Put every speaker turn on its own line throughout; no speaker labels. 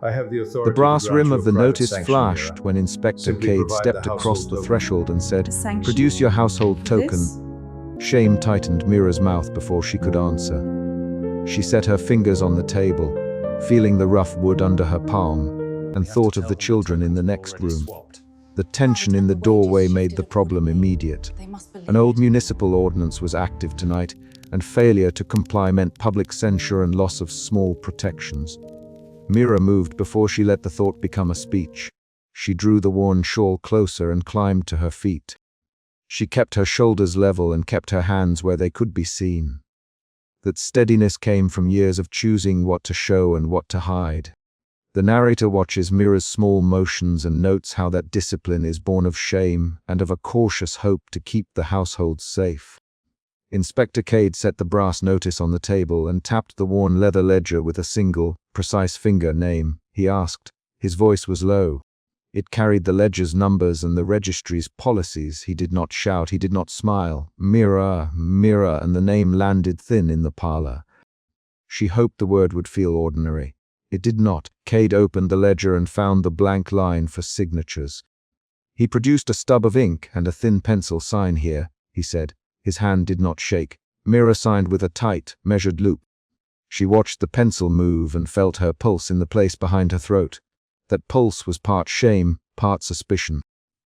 I have the
The
authority to
brass
grant
rim
you
of
a
the
private
notice
sanction,
flashed
Mira.
when Inspector
Simply
Cade
provide the
stepped across
household
the
token.
threshold and said,
A sanction
"Produce your household
for
token."
this?
Shame tightened Mira's mouth before she could answer. She set her fingers on the table, feeling the rough wood under her palm, and thought of the children in the next room. The tension in the doorway made the problem immediate.
They must believe
An old
it.
municipal ordinance was active tonight, and failure to comply meant public censure and loss of small protections. Mira moved before she let the thought become a speech. She drew the worn shawl closer and climbed to her feet. She kept her shoulders level and kept her hands where they could be seen. That steadiness came from years of choosing what to show and what to hide. The narrator watches Mira's small motions and notes how that discipline is born of shame and of a cautious hope to keep the household safe. Inspector Cade set the brass notice on the table and tapped the worn leather ledger with a single, precise finger name. He asked. His voice was low. It carried the ledger's numbers and the registry's policies. He did not shout, he did not smile. Mira, Mira, and the name landed thin in the parlor. She hoped the word would feel ordinary. It did not. Cade opened the ledger and found the blank line for signatures. He produced a stub of ink and a thin pencil. "Sign here," he said. His hand did not shake. Mira signed with a tight, measured loop. She watched the pencil move and felt her pulse in the place behind her throat. That pulse was part shame, part suspicion.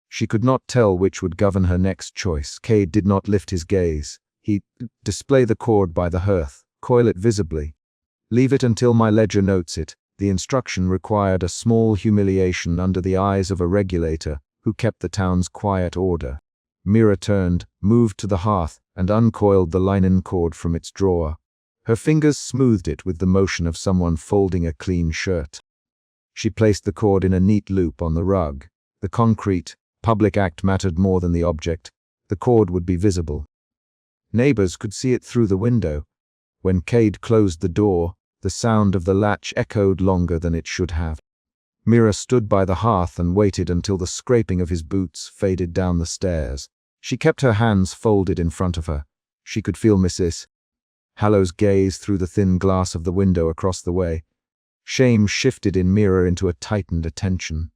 She could not tell which would govern her next choice. Cade did not lift his gaze. He display the cord by the hearth, coil it visibly. "Leave it until my ledger notes it." The instruction required a small humiliation under the eyes of a regulator who kept the town's quiet order. Mira turned, moved to the hearth, and uncoiled the linen cord from its drawer. Her fingers smoothed it with the motion of someone folding a clean shirt. She placed the cord in a neat loop on the rug. The concrete, public act mattered more than the object. The cord would be visible. Neighbors could see it through the window. When Cade closed the door, the sound of the latch echoed longer than it should have. Mira stood by the hearth and waited until the scraping of his boots faded down the stairs. She kept her hands folded in front of her. She could feel Mrs. Hallow's gaze through the thin glass of the window across the way. Shame shifted in Mira into a tightened attention.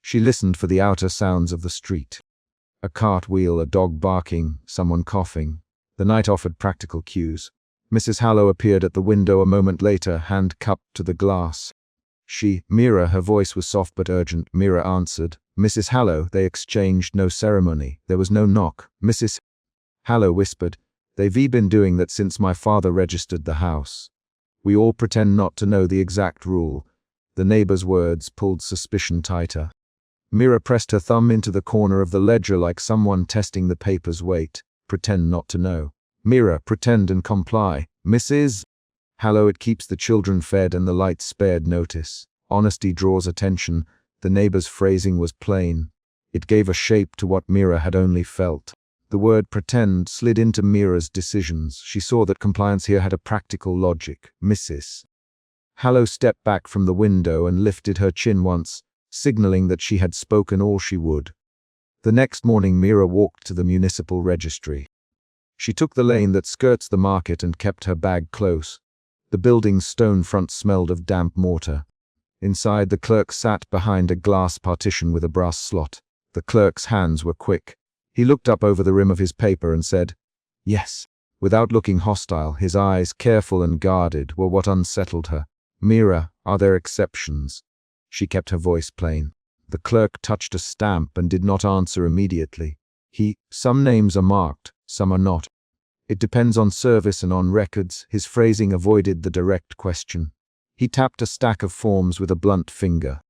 She listened for the outer sounds of the street. A cart wheel, a dog barking, someone coughing. The night offered practical cues. Mrs. Hallow appeared at the window a moment later, hand cupped to the glass. Mira, her voice was soft but urgent. Mira answered. "Mrs. Hallow." They exchanged no ceremony. There was no knock. Mrs. Hallow whispered, "They've been doing that since my father registered the house. We all pretend not to know the exact rule." The neighbor's words pulled suspicion tighter. Mira pressed her thumb into the corner of the ledger like someone testing the paper's weight. Pretend not to know. Mira, pretend and comply. "Mrs. Hallow." It keeps the children fed and the lights spared notice. Honesty draws attention. The neighbor's phrasing was plain. It gave a shape to what Mira had only felt. The word pretend slid into Mira's decisions. She saw that compliance here had a practical logic. Mrs. Hallow stepped back from the window and lifted her chin once, signaling that she had spoken all she would. The next morning Mira walked to the municipal registry. She took the lane that skirts the market and kept her bag close. The building's stone front smelled of damp mortar. Inside, the clerk sat behind a glass partition with a brass slot. The clerk's hands were quick. He looked up over the rim of his paper and said, "Yes." Without looking hostile, his eyes, careful and guarded, were what unsettled her. "Mira, are there exceptions?" She kept her voice plain. The clerk touched a stamp and did not answer immediately. "Some names are marked, some are not. It depends on service and on records." His phrasing avoided the direct question. He tapped a stack of forms with a blunt finger.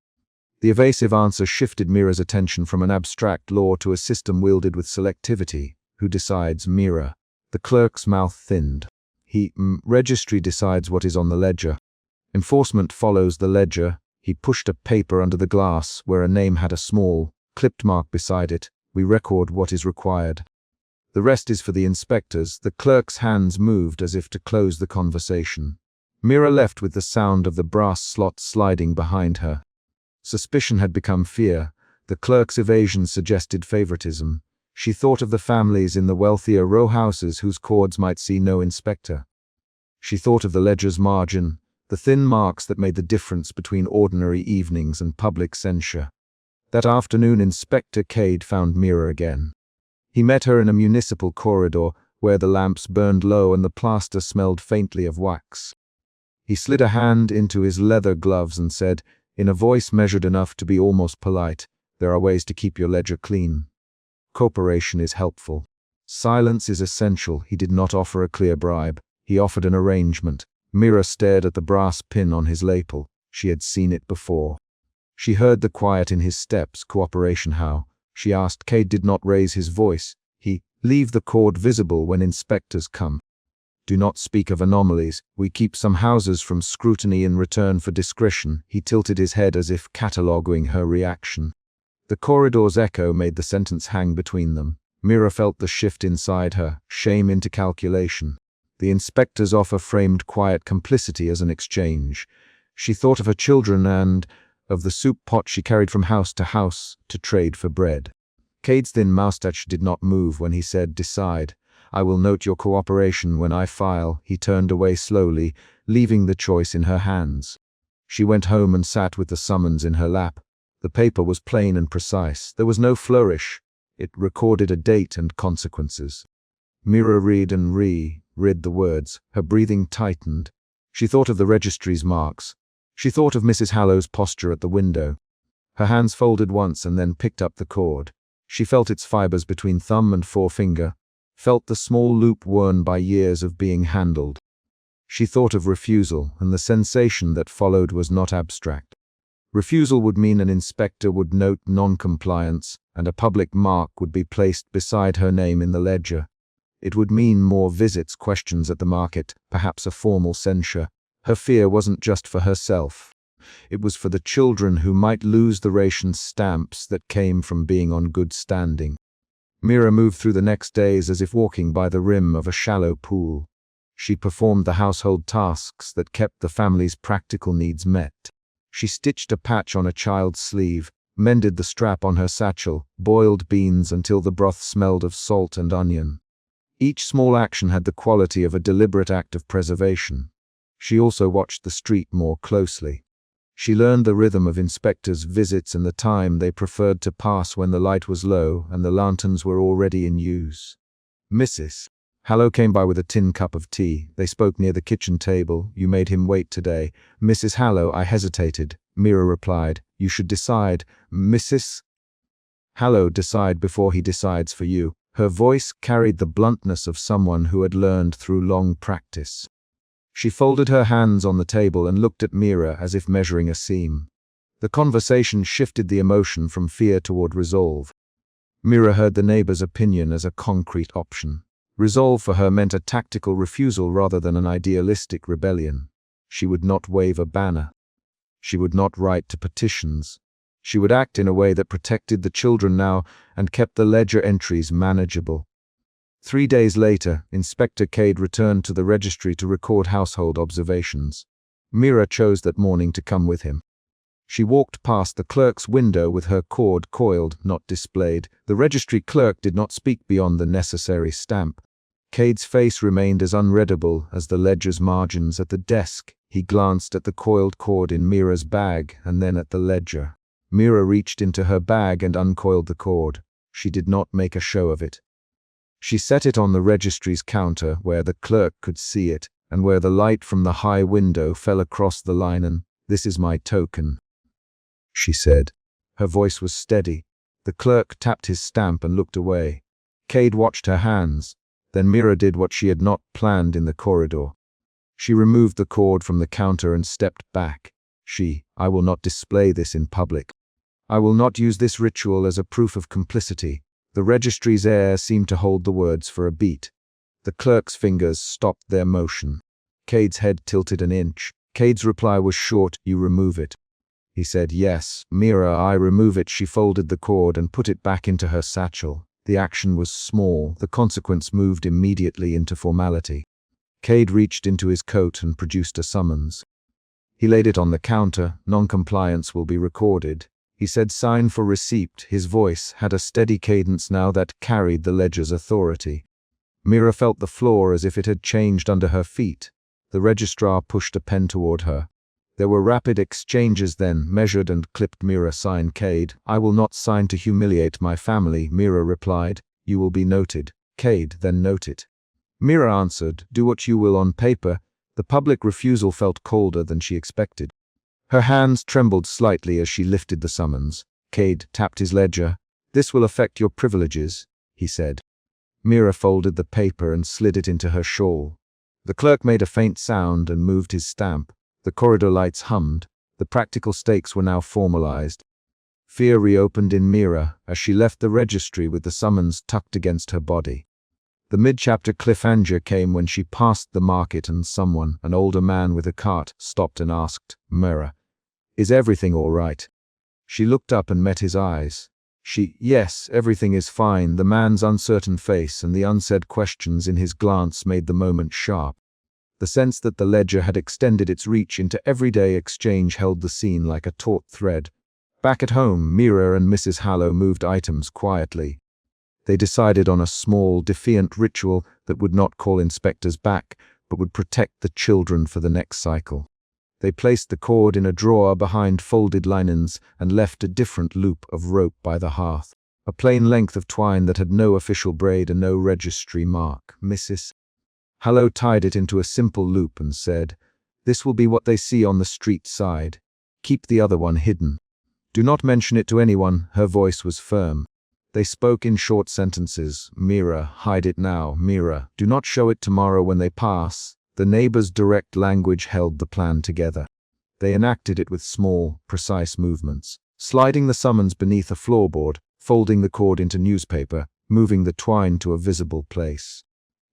The evasive answer shifted Mira's attention from an abstract law to a system wielded with selectivity. Who decides? Mira. The clerk's mouth thinned. Registry decides what is on the ledger. Enforcement follows the ledger." He pushed a paper under the glass where a name had a small, clipped mark beside it. "We record what is required. The rest is for the inspectors." The clerk's hands moved as if to close the conversation. Mira left with the sound of the brass slot sliding behind her. Suspicion had become fear. The clerk's evasion suggested favoritism. She thought of the families in the wealthier row houses whose cords might see no inspector. She thought of the ledger's margin, the thin marks that made the difference between ordinary evenings and public censure. That afternoon, Inspector Cade found Mira again. He met her in a municipal corridor where the lamps burned low and the plaster smelled faintly of wax. He slid a hand into his leather gloves and said, in a voice measured enough to be almost polite, "There are ways to keep your ledger clean. Cooperation is helpful. Silence is essential." He did not offer a clear bribe. He offered an arrangement. Mira stared at the brass pin on his lapel. She had seen it before. She heard the quiet in his steps. Cooperation how? She asked. Cade did not raise his voice. Leave the cord visible when inspectors come. Do not speak of anomalies. We keep some houses from scrutiny in return for discretion. He tilted his head as if cataloguing her reaction. The corridor's echo made the sentence hang between them. Mira felt the shift inside her, shame into calculation. The inspector's offer framed quiet complicity as an exchange. She thought of her children and of the soup pot she carried from house to trade for bread. Cade's thin moustache did not move when he said, "Decide. I will note your cooperation when I file." He turned away slowly, leaving the choice in her hands. She went home and sat with the summons in her lap. The paper was plain and precise. There was no flourish. It recorded a date and consequences. Mira read and read the words. Her breathing tightened. She thought of the registry's marks. She thought of Mrs. Hallow's posture at the window. Her hands folded once and then picked up the cord. She felt its fibers between thumb and forefinger, felt the small loop worn by years of being handled. She thought of refusal, and the sensation that followed was not abstract. Refusal would mean an inspector would note non-compliance, and a public mark would be placed beside her name in the ledger. It would mean more visits, questions at the market, perhaps a formal censure. Her fear wasn't just for herself. It was for the children who might lose the ration stamps that came from being on good standing. Mira moved through the next days as if walking by the rim of a shallow pool. She performed the household tasks that kept the family's practical needs met. She stitched a patch on a child's sleeve, mended the strap on her satchel, boiled beans until the broth smelled of salt and onion. Each small action had the quality of a deliberate act of preservation. She also watched the street more closely. She learned the rhythm of inspectors' visits and the time they preferred to pass when the light was low and the lanterns were already in use. Mrs. Hallow came by with a tin cup of tea. They spoke near the kitchen table. "You made him wait today." "Mrs. Hallow," I hesitated. Mira replied, "You should decide." "Mrs. Hallow, decide before he decides for you." Her voice carried the bluntness of someone who had learned through long practice. She folded her hands on the table and looked at Mira as if measuring a seam. The conversation shifted the emotion from fear toward resolve. Mira heard the neighbor's opinion as a concrete option. Resolve for her meant a tactical refusal rather than an idealistic rebellion. She would not wave a banner. She would not write to petitions. She would act in a way that protected the children now and kept the ledger entries manageable. 3 days later, Inspector Cade returned to the registry to record household observations. Mira chose that morning to come with him. She walked past the clerk's window with her cord coiled, not displayed. The registry clerk did not speak beyond the necessary stamp. Cade's face remained as unreadable as the ledger's margins at the desk. He glanced at the coiled cord in Mira's bag and then at the ledger. Mira reached into her bag and uncoiled the cord. She did not make a show of it. She set it on the registry's counter where the clerk could see it and where the light from the high window fell across the linen. "This is my token," she said. Her voice was steady. The clerk tapped his stamp and looked away. Cade watched her hands. Then Mira did what she had not planned in the corridor. She removed the cord from the counter and stepped back. "I will not display this in public. I will not use this ritual as a proof of complicity." The registry's air seemed to hold the words for a beat. The clerk's fingers stopped their motion. Cade's head tilted an inch. Cade's reply was short. "You remove it." He said, "Yes, Mira, I remove it." She folded the cord and put it back into her satchel. The action was small. The consequence moved immediately into formality. Cade reached into his coat and produced a summons. He laid it on the counter. "Non-compliance will be recorded." He said, "Sign for receipt." His voice had a steady cadence now that carried the ledger's authority. Mira felt the floor as if it had changed under her feet. The registrar pushed a pen toward her. There were rapid exchanges then, measured and clipped. Mira signed. Cade, I will not sign to humiliate my family, Mira replied. You will be noted. Cade, then note it. Mira answered, do what you will on paper. The public refusal felt colder than she expected. Her hands trembled slightly as she lifted the summons. Cade tapped his ledger. This will affect your privileges, he said. Mira folded the paper and slid it into her shawl. The clerk made a faint sound and moved his stamp. The corridor lights hummed. The practical stakes were now formalized. Fear reopened in Mira as she left the registry with the summons tucked against her body. The mid-chapter cliffhanger came when she passed the market and someone, an older man with a cart, stopped and asked, Mira, is everything all right? She looked up and met his eyes. Yes, everything is fine. The man's uncertain face and the unsaid questions in his glance made the moment sharp. The sense that the ledger had extended its reach into everyday exchange held the scene like a taut thread. Back at home, Mira and Mrs. Hallow moved items quietly. They decided on a small, defiant ritual that would not call inspectors back, but would protect the children for the next cycle. They placed the cord in a drawer behind folded linens and left a different loop of rope by the hearth, a plain length of twine that had no official braid and no registry mark. Mrs. Hallow tied it into a simple loop and said, this will be what they see on the street side. Keep the other one hidden. Do not mention it to anyone. Her voice was firm. They spoke in short sentences. Mira, hide it now. Mira, do not show it tomorrow when they pass. The neighbors' direct language held the plan together. They enacted it with small, precise movements, sliding the summons beneath a floorboard, folding the cord into newspaper, moving the twine to a visible place.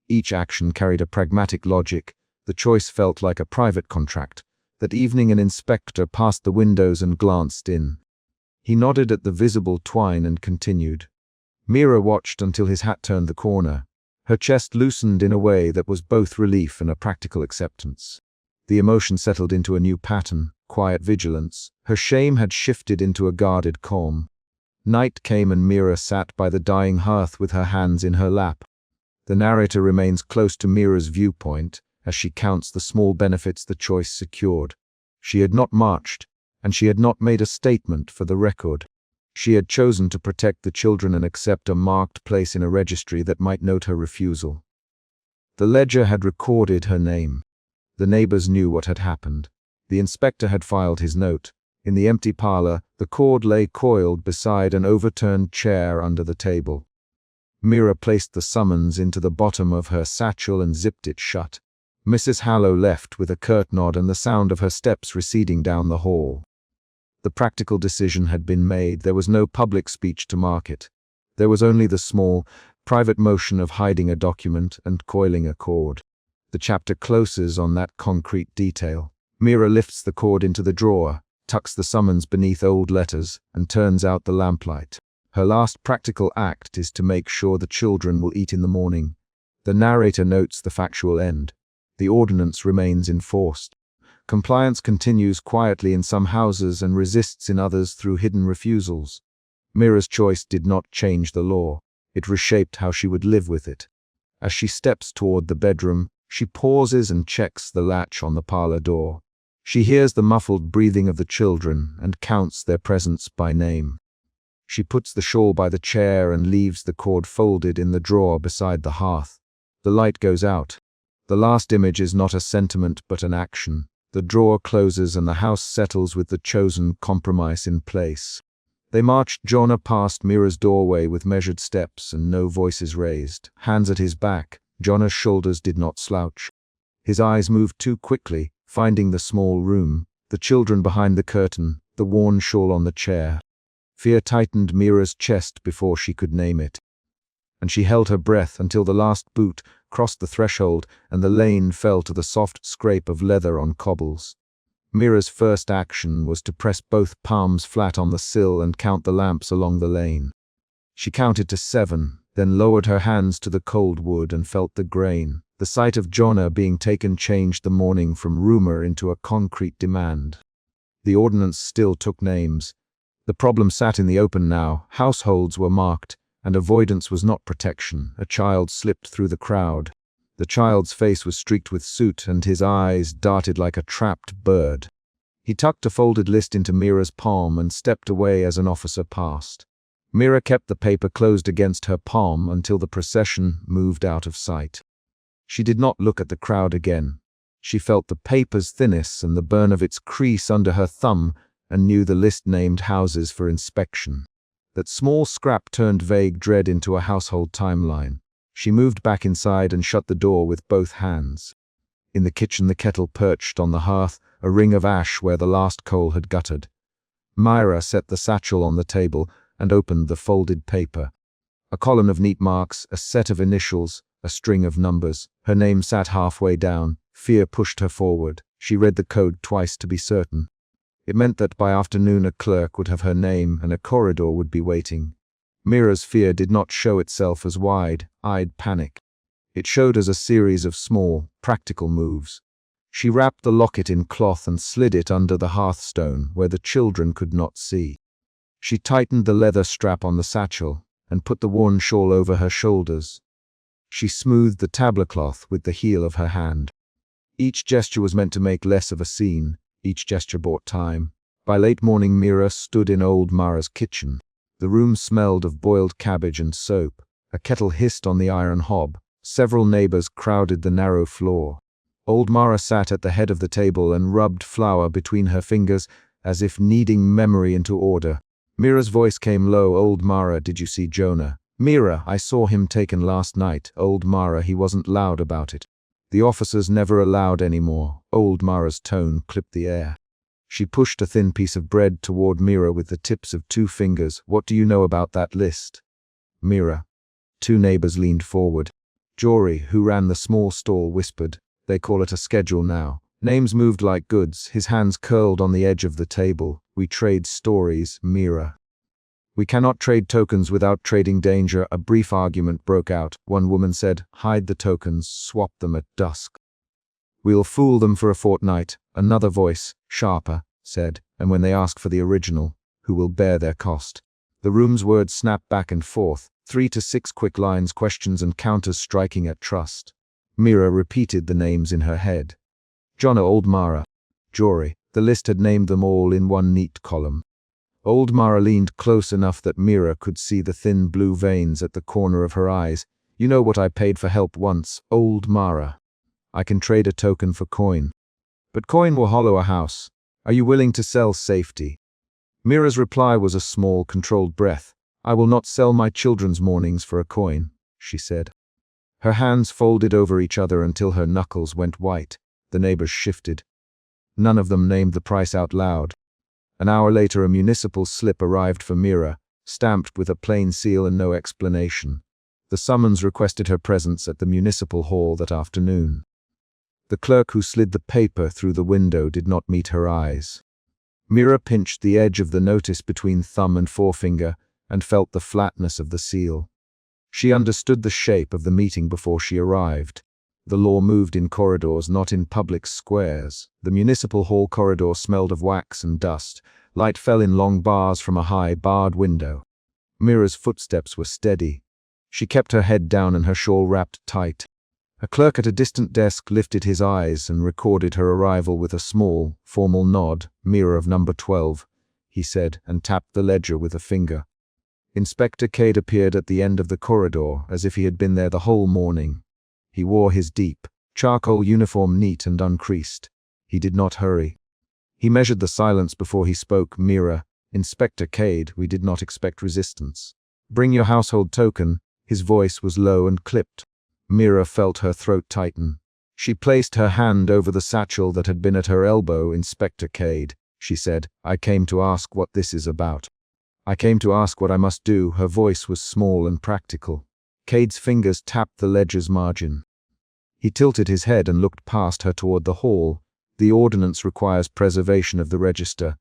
Each action carried a pragmatic logic. The choice felt like a private contract. That evening an inspector passed the windows and glanced in. He nodded at the visible twine and continued. Mira watched until his hat turned the corner. Her chest loosened in a way that was both relief and a practical acceptance. The emotion settled into a new pattern, quiet vigilance. Her shame had shifted into a guarded calm. Night came and Mira sat by the dying hearth with her hands in her lap. The narrator remains close to Mira's viewpoint as she counts the small benefits the choice secured. She had not marched, and she had not made a statement for the record. She had chosen to protect the children and accept a marked place in a registry that might note her refusal. The ledger had recorded her name. The neighbors knew what had happened. The inspector had filed his note. In the empty parlor, the cord lay coiled beside an overturned chair under the table. Mira placed the summons into the bottom of her satchel and zipped it shut. Mrs. Hallow left with a curt nod and the sound of her steps receding down the hall. The practical decision had been made. There was no public speech to mark it. There was only the small, private motion of hiding a document and coiling a cord. The chapter closes on that concrete detail. Mira lifts the cord into the drawer, tucks the summons beneath old letters, and turns out the lamplight. Her last practical act is to make sure the children will eat in the morning. The narrator notes the factual end. The ordinance remains enforced. Compliance continues quietly in some houses and resists in others through hidden refusals. Mira's choice did not change the law. It reshaped how she would live with it. As she steps toward the bedroom, she pauses and checks the latch on the parlor door. She hears the muffled breathing of the children and counts their presence by name. She puts the shawl by the chair and leaves the cord folded in the drawer beside the hearth. The light goes out. The last image is not a sentiment but an action. The drawer closes and the house settles with the chosen compromise in place. They marched Jonah past Mira's doorway with measured steps and no voices raised. Hands at his back, Jonah's shoulders did not slouch. His eyes moved too quickly, finding the small room, the children behind the curtain, the worn shawl on the chair. Fear tightened Mira's chest before she could name it. And she held her breath until the last boot crossed the threshold and the lane fell to the soft scrape of leather on cobbles. Mira's first action was to press both palms flat on the sill and count the lamps along the lane. She counted to 7, then lowered her hands to the cold wood and felt the grain. The sight of Jonah being taken changed the morning from rumor into a concrete demand. The ordinance still took names. The problem sat in the open now. Households were marked, and avoidance was not protection. A child slipped through the crowd. The child's face was streaked with soot, and his eyes darted like a trapped bird. He tucked a folded list into Mira's palm and stepped away as an officer passed. Mira kept the paper closed against her palm until the procession moved out of sight. She did not look at the crowd again. She felt the paper's thinness and the burn of its crease under her thumb and knew the list named houses for inspection. That small scrap turned vague dread into a household timeline. She moved back inside and shut the door with both hands. In the kitchen, the kettle perched on the hearth, a ring of ash where the last coal had guttered. Myra set the satchel on the table and opened the folded paper. A column of neat marks, a set of initials, a string of numbers. Her name sat halfway down. Fear pushed her forward. She read the code twice to be certain. It meant that by afternoon a clerk would have her name and a corridor would be waiting. Mira's fear did not show itself as wide-eyed panic. It showed as a series of small, practical moves. She wrapped the locket in cloth and slid it under the hearthstone where the children could not see. She tightened the leather strap on the satchel and put the worn shawl over her shoulders. She smoothed the tablecloth with the heel of her hand. Each gesture was meant to make less of a scene. Each gesture bought time. By late morning, Mira stood in old Mara's kitchen. The room smelled of boiled cabbage and soap. A kettle hissed on the iron hob. Several neighbors crowded the narrow floor. Old Mara sat at the head of the table and rubbed flour between her fingers as if kneading memory into order. Mira's voice came low. Old Mara, did you see Jonah? Mira, I saw him taken last night. Old Mara, he wasn't loud about it. The officers never allowed any more. Old Mara's tone clipped the air. She pushed a thin piece of bread toward Mira with the tips of 2 fingers. What do you know about that list? Mira. 2 neighbors leaned forward. Jory, who ran the small stall, whispered. They call it a schedule now. Names moved like goods. His hands curled on the edge of the table. We trade stories, Mira. We cannot trade tokens without trading danger. A brief argument broke out. One woman said, hide the tokens, swap them at dusk. We'll fool them for a fortnight. Another voice, sharper, said, and when they ask for the original, who will bear their cost? The room's words snapped back and forth, 3 to 6 quick lines, questions and counters striking at trust. Mira repeated the names in her head. Jonah, Old Mara, Jory. The list had named them all in one neat column. Old Mara leaned close enough that Mira could see the thin blue veins at the corner of her eyes. You know what I paid for help once, Old Mara. I can trade a token for coin. But coin will hollow a house. Are you willing to sell safety? Mira's reply was a small, controlled breath. I will not sell my children's mornings for a coin, she said. Her hands folded over each other until her knuckles went white. The neighbors shifted. None of them named the price out loud. An hour later, a municipal slip arrived for Mira, stamped with a plain seal and no explanation. The summons requested her presence at the municipal hall that afternoon. The clerk who slid the paper through the window did not meet her eyes. Mira pinched the edge of the notice between thumb and forefinger and felt the flatness of the seal. She understood the shape of the meeting before she arrived. The law moved in corridors, not in public squares. The municipal hall corridor smelled of wax and dust. Light fell in long bars from a high, barred window. Mira's footsteps were steady. She kept her head down and her shawl wrapped tight. A clerk at a distant desk lifted his eyes and recorded her arrival with a small, formal nod. Mira of number 12, he said, and tapped the ledger with a finger. Inspector Cade appeared at the end of the corridor, as if he had been there the whole morning. He wore his deep, charcoal uniform neat and uncreased. He did not hurry. He measured the silence before he spoke. Mira, Inspector Cade, we did not expect resistance. Bring your household token. His voice was low and clipped. Mira felt her throat tighten. She placed her hand over the satchel that had been at her elbow. Inspector Cade, she said, I came to ask what this is about. I came to ask what I must do. Her voice was small and practical. Cade's fingers tapped the ledger's margin. He tilted his head and looked past her toward the hall. The ordinance requires preservation of the register,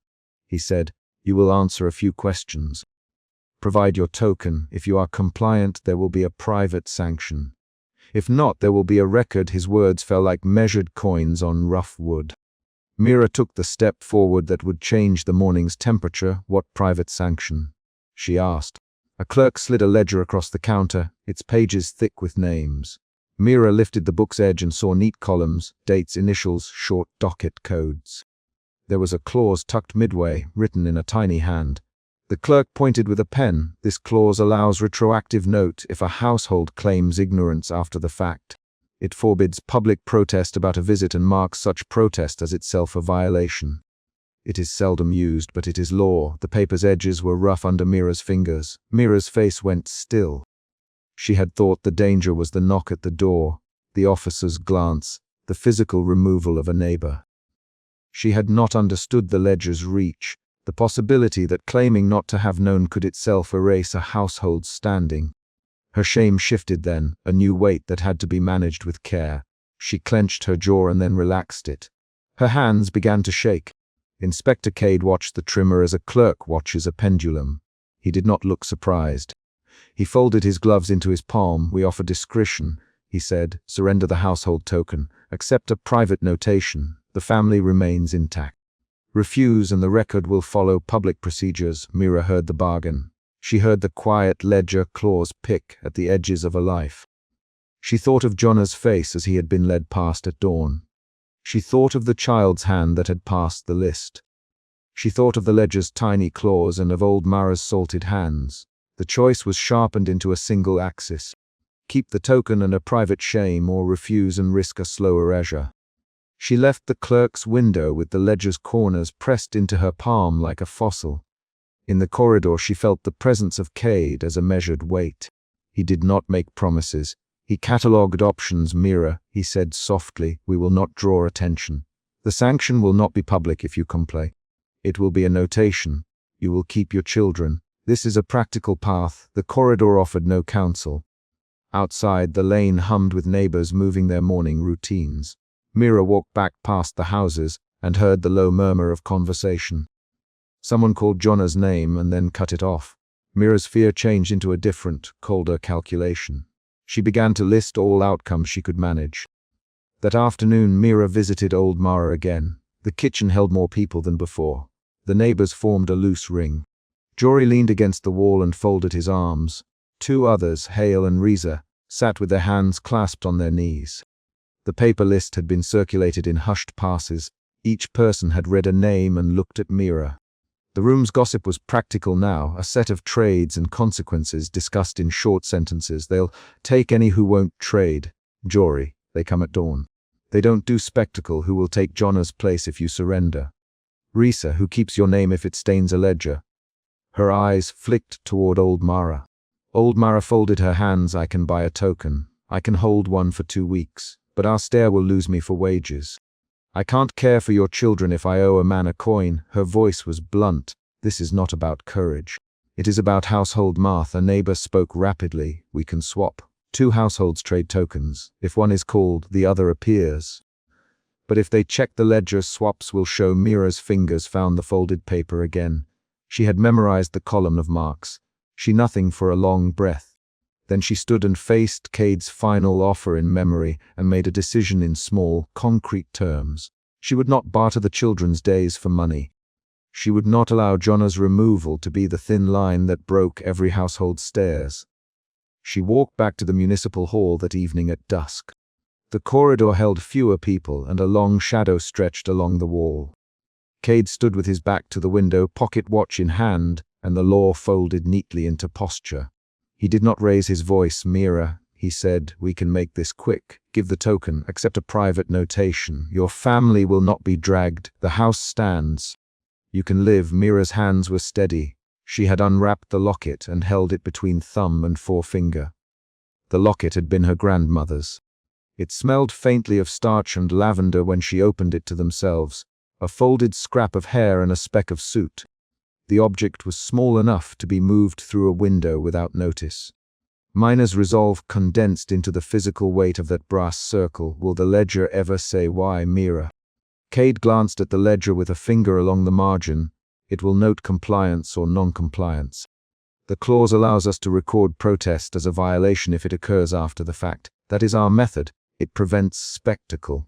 he said. You will answer a few questions. Provide your token. If you are compliant, there will be a private sanction. If not, there will be a record. His words fell like measured coins on rough wood. Mira took the step forward that would change the morning's temperature. What private sanction? She asked. A clerk slid a ledger across the counter, its pages thick with names. Mira lifted the book's edge and saw neat columns, dates, initials, short docket codes. There was a clause tucked midway, written in a tiny hand. The clerk pointed with a pen. This clause allows retroactive note if a household claims ignorance after the fact. It forbids public protest about a visit and marks such protest as itself a violation. It is seldom used, but it is law. The paper's edges were rough under Mira's fingers. Mira's face went still. She had thought the danger was the knock at the door, the officer's glance, the physical removal of a neighbor. She had not understood the ledger's reach, the possibility that claiming not to have known could itself erase a household's standing. Her shame shifted then, a new weight that had to be managed with care. She clenched her jaw and then relaxed it. Her hands began to shake. Inspector Cade watched the trimmer as a clerk watches a pendulum. He did not look surprised. He folded his gloves into his palm. "We offer discretion," he said. "Surrender the household token. Accept a private notation. The family remains intact. Refuse and the record will follow public procedures." Mira heard the bargain. She heard the quiet ledger clause pick at the edges of a life. She thought of Jonah's face as he had been led past at dawn. She thought of the child's hand that had passed the list. She thought of the ledger's tiny claws and of old Mara's salted hands. The choice was sharpened into a single axis. Keep the token and a private shame, or refuse and risk a slow erasure. She left the clerk's window with the ledger's corners pressed into her palm like a fossil. In the corridor she felt the presence of Cade as a measured weight. He did not make promises. He catalogued options. "Mira," he said softly, "we will not draw attention. The sanction will not be public if you comply. It will be a notation. You will keep your children. This is a practical path." The corridor offered no counsel. Outside, the lane hummed with neighbors moving their morning routines. Mira walked back past the houses and heard the low murmur of conversation. Someone called Jonah's name and then cut it off. Mira's fear changed into a different, colder calculation. She began to list all outcomes she could manage. That afternoon, Mira visited old Mara again. The kitchen held more people than before. The neighbors formed a loose ring. Jory leaned against the wall and folded his arms. Two others, Hale and Reza, sat with their hands clasped on their knees. The paper list had been circulated in hushed passes. Each person had read a name and looked at Mira. The room's gossip was practical now, a set of trades and consequences discussed in short sentences. "They'll take any who won't trade. Jory, they come at dawn. They don't do spectacle. Who will take Jonah's place if you surrender? Risa, who keeps your name if it stains a ledger?" Her eyes flicked toward old Mara. Old Mara folded her hands. "I can buy a token. I can hold one for 2 weeks, but our stare will lose me for wages. I can't care for your children if I owe a man a coin." Her voice was blunt. "This is not about courage. It is about household math." A neighbor spoke rapidly. "We can swap. 2 households trade tokens. If one is called, the other appears. But if they check the ledger, swaps will show." Mira's fingers found the folded paper again. She had memorized the column of marks. She nothing for a long breath. Then she stood and faced Cade's final offer in memory and made a decision in small, concrete terms. She would not barter the children's days for money. She would not allow Jonah's removal to be the thin line that broke every household's stairs. She walked back to the municipal hall that evening at dusk. The corridor held fewer people and a long shadow stretched along the wall. Cade stood with his back to the window, pocket watch in hand, and the law folded neatly into posture. He did not raise his voice. "Mira," he said, "we can make this quick. Give the token, accept a private notation. Your family will not be dragged. The house stands. You can live." Mira's hands were steady. She had unwrapped the locket and held it between thumb and forefinger. The locket had been her grandmother's. It smelled faintly of starch and lavender when she opened it to themselves, a folded scrap of hair and a speck of soot. The object was small enough to be moved through a window without notice. Mina's resolve condensed into the physical weight of that brass circle. Will the ledger ever say why, Mira? Cade glanced at the ledger with a finger along the margin. It will note compliance or non-compliance. The clause allows us to record protest as a violation if it occurs after the fact. That is our method. It prevents spectacle.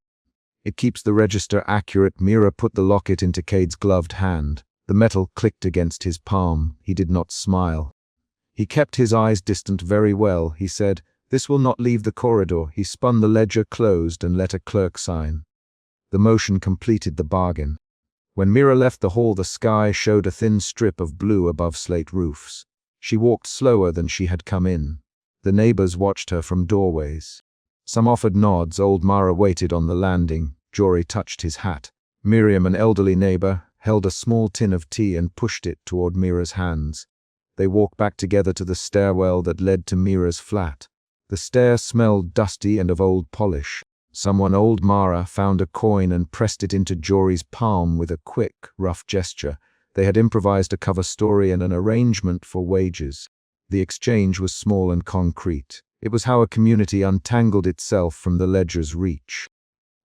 It keeps the register accurate. Mira put the locket into Cade's gloved hand. The metal clicked against his palm. He did not smile. He kept his eyes distant. "Very well," he said. This will not leave the corridor. He spun the ledger closed and let a clerk sign. The motion completed the bargain. When Mira left the hall, the sky showed a thin strip of blue above slate roofs. She walked slower than she had come in. The neighbors watched her from doorways. Some offered nods. Old Mara waited on the landing. Jory touched his hat. Miriam, an elderly neighbor, held a small tin of tea and pushed it toward Mira's hands. They walked back together to the stairwell that led to Mira's flat. The stair smelled dusty and of old polish. Old Mara, found a coin and pressed it into Jory's palm with a quick, rough gesture. They had improvised a cover story and an arrangement for wages. The exchange was small and concrete. It was how a community untangled itself from the ledger's reach.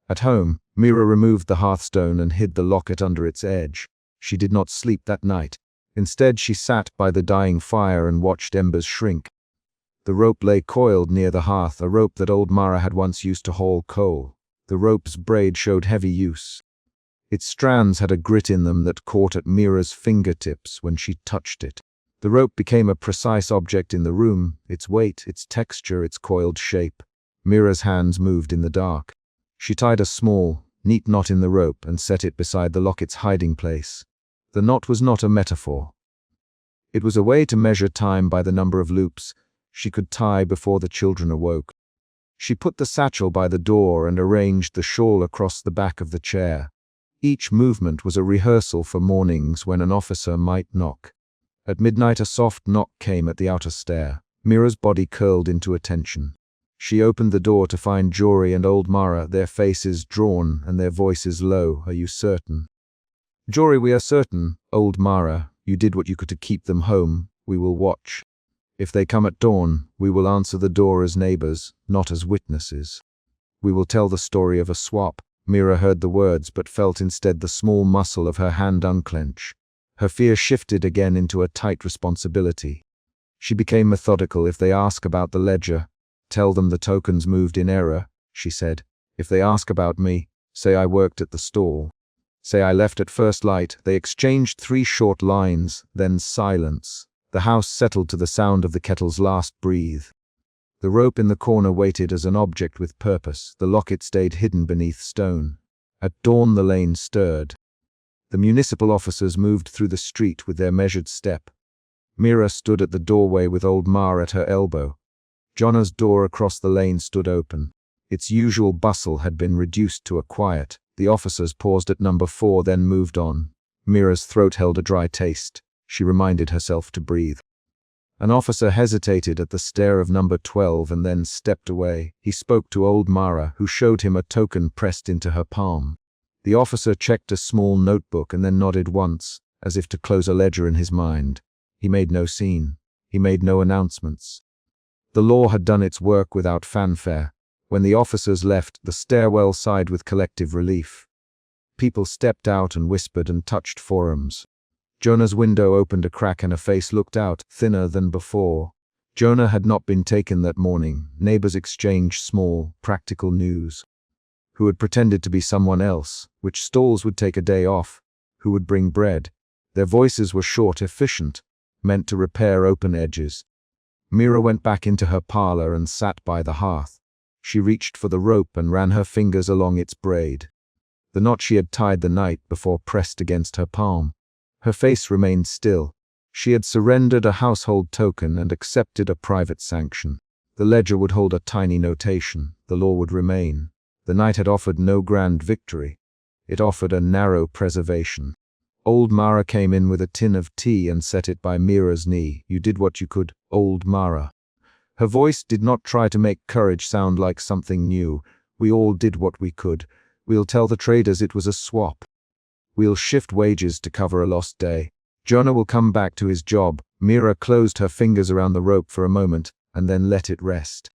At home, Mira removed the hearthstone and hid the locket under its edge. She did not sleep that night. Instead, she sat by the dying fire and watched embers shrink. The rope lay coiled near the hearth, a rope that old Mara had once used to haul coal. The rope's braid showed heavy use. Its strands had a grit in them that caught at Mira's fingertips when she touched it. The rope became a precise object in the room, its weight, its texture, its coiled shape. Mira's hands moved in the dark. She tied a small, neat knot in the rope and set it beside the locket's hiding place. The knot was not a metaphor. It was a way to measure time by the number of loops she could tie before the children awoke. She put the satchel by the door and arranged the shawl across the back of the chair. Each movement was a rehearsal for mornings when an officer might knock. At midnight, a soft knock came at the outer stair. Mira's body curled into attention. She opened the door to find Jory and old Mara, their faces drawn and their voices low. "Are you certain?" "Jory, we are certain." "Old Mara, you did what you could to keep them home. We will watch. If they come at dawn, we will answer the door as neighbors, not as witnesses. We will tell the story of a swap." Mira heard the words but felt instead the small muscle of her hand unclench. Her fear shifted again into a tight responsibility. She became methodical. "If they ask about the ledger, tell them the tokens moved in error," she said. "If they ask about me, say I worked at the stall. Say I left at first light." They exchanged 3 short lines, then silence. The house settled to the sound of the kettle's last breathe. The rope in the corner waited as an object with purpose. The locket stayed hidden beneath stone. At dawn, the lane stirred. The municipal officers moved through the street with their measured step. Mira stood at the doorway with old Mar at her elbow. Jonna's door across the lane stood open. Its usual bustle had been reduced to a quiet. The officers paused at number 4, then moved on. Mira's throat held a dry taste. She reminded herself to breathe. An officer hesitated at the stair of number 12 and then stepped away. He spoke to old Mara, who showed him a token pressed into her palm. The officer checked a small notebook and then nodded once, as if to close a ledger in his mind. He made no scene. He made no announcements. The law had done its work without fanfare. When the officers left, the stairwell sighed with collective relief. People stepped out and whispered and touched forums. Jonah's window opened a crack and a face looked out, thinner than before. Jonah had not been taken that morning. Neighbors exchanged small, practical news. Who had pretended to be someone else? Which stalls would take a day off? Who would bring bread? Their voices were short, efficient, meant to repair open edges. Mira went back into her parlor and sat by the hearth. She reached for the rope and ran her fingers along its braid. The knot she had tied the night before pressed against her palm. Her face remained still. She had surrendered a household token and accepted a private sanction. The ledger would hold a tiny notation. The law would remain. The night had offered no grand victory. It offered a narrow preservation. Old Mara came in with a tin of tea and set it by Mira's knee. "You did what you could, old Mara." Her voice did not try to make courage sound like something new. "We all did what we could. We'll tell the traders it was a swap. We'll shift wages to cover a lost day. Jonah will come back to his job." Mira closed her fingers around the rope for a moment and then let it rest.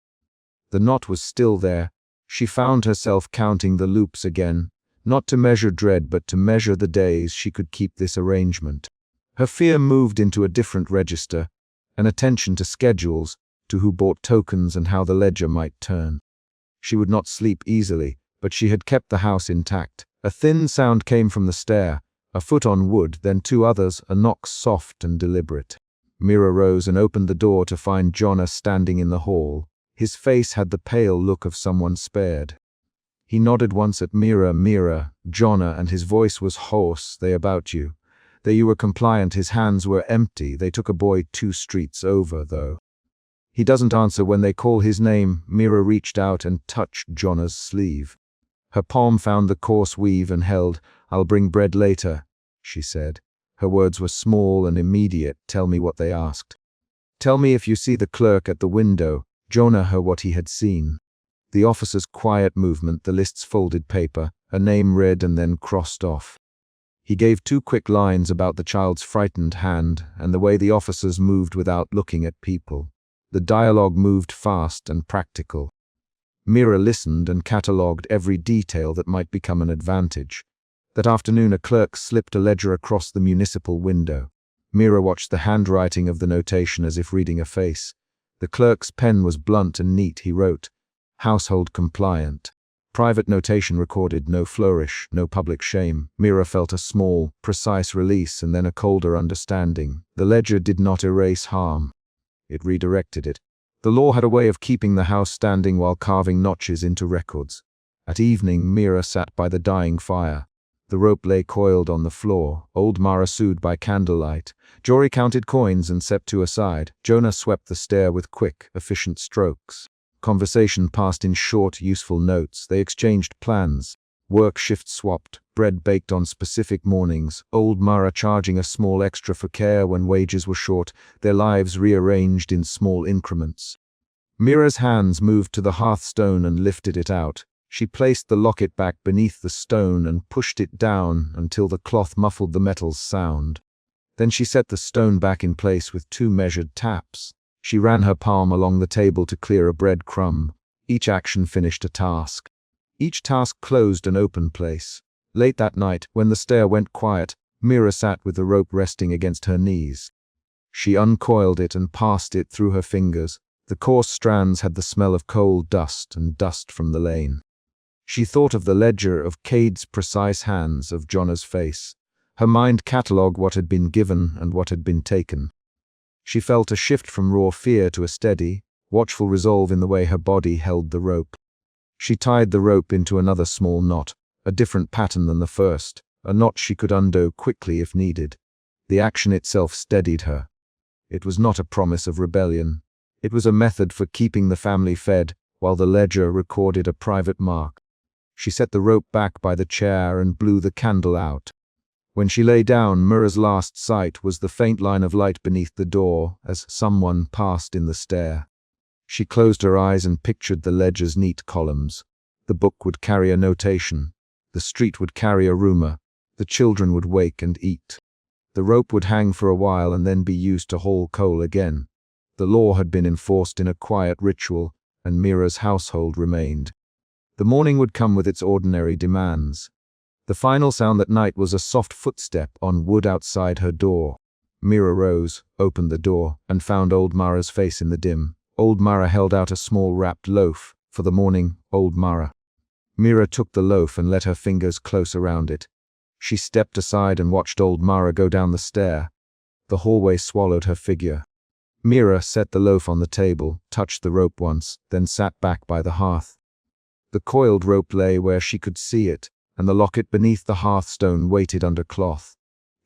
The knot was still there. She found herself counting the loops again, not to measure dread but to measure the days she could keep this arrangement. Her fear moved into a different register, an attention to schedules, to who bought tokens and how the ledger might turn. She would not sleep easily, but she had kept the house intact. A thin sound came from the stair, a foot on wood, then 2 others, a knock soft and deliberate. Mira rose and opened the door to find Jonah standing in the hall. His face had the pale look of someone spared. He nodded once at Mira, Jonna, and his voice was hoarse. They about you. Though you were compliant, his hands were empty. They took a boy 2 streets over, though. He doesn't answer when they call his name. Mira reached out and touched Jonna's sleeve. Her palm found the coarse weave and held. "I'll bring bread later," she said. Her words were small and immediate. "Tell me what they asked. Tell me if you see the clerk at the window." Jonna heard what he had seen. The officer's quiet movement, the list's folded paper, a name read and then crossed off. He gave 2 quick lines about the child's frightened hand and the way the officers moved without looking at people. The dialogue moved fast and practical. Mira listened and catalogued every detail that might become an advantage. That afternoon a clerk slipped a ledger across the municipal window. Mira watched the handwriting of the notation as if reading a face. The clerk's pen was blunt and neat. He wrote, "Household compliant." Private notation recorded, no flourish, no public shame. Mira felt a small, precise release and then a colder understanding. The ledger did not erase harm. It redirected it. The law had a way of keeping the house standing while carving notches into records. At evening, Mira sat by the dying fire. The rope lay coiled on the floor. Old Mara sewed by candlelight. Jory counted coins and set 2 aside. Jonna swept the stair with quick, efficient strokes. Conversation passed in short, useful notes. They exchanged plans. Work shift swapped. Bread baked on specific mornings. Old Mara charging a small extra for care when wages were short. Their lives rearranged in small increments. Mira's hands moved to the hearthstone and lifted it out. She placed the locket back beneath the stone and pushed it down until the cloth muffled the metal's sound. Then she set the stone back in place with 2 measured taps. She ran her palm along the table to clear a bread crumb. Each action finished a task. Each task closed an open place. Late that night, when the stair went quiet, Mira sat with the rope resting against her knees. She uncoiled it and passed it through her fingers. The coarse strands had the smell of coal dust and dust from the lane. She thought of the ledger, of Cade's precise hands, of Jonna's face. Her mind catalogued what had been given and what had been taken. She felt a shift from raw fear to a steady, watchful resolve in the way her body held the rope. She tied the rope into another small knot, a different pattern than the first, a knot she could undo quickly if needed. The action itself steadied her. It was not a promise of rebellion. It was a method for keeping the family fed, while the ledger recorded a private mark. She set the rope back by the chair and blew the candle out. When she lay down, Mira's last sight was the faint line of light beneath the door as someone passed in the stair. She closed her eyes and pictured the ledger's neat columns. The book would carry a notation. The street would carry a rumor. The children would wake and eat. The rope would hang for a while and then be used to haul coal again. The law had been enforced in a quiet ritual, and Mira's household remained. The morning would come with its ordinary demands. The final sound that night was a soft footstep on wood outside her door. Mira rose, opened the door, and found old Mara's face in the dim. Old Mara held out a small wrapped loaf. For the morning, old Mara. Mira took the loaf and let her fingers close around it. She stepped aside and watched old Mara go down the stair. The hallway swallowed her figure. Mira set the loaf on the table, touched the rope once, then sat back by the hearth. The coiled rope lay where she could see it, and the locket beneath the hearthstone waited under cloth.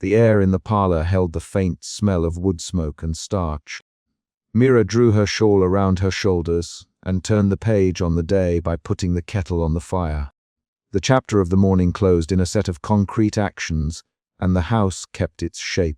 The air in the parlor held the faint smell of wood smoke and starch. Mira drew her shawl around her shoulders and turned the page on the day by putting the kettle on the fire. The chapter of the morning closed in a set of concrete actions, and the house kept its shape.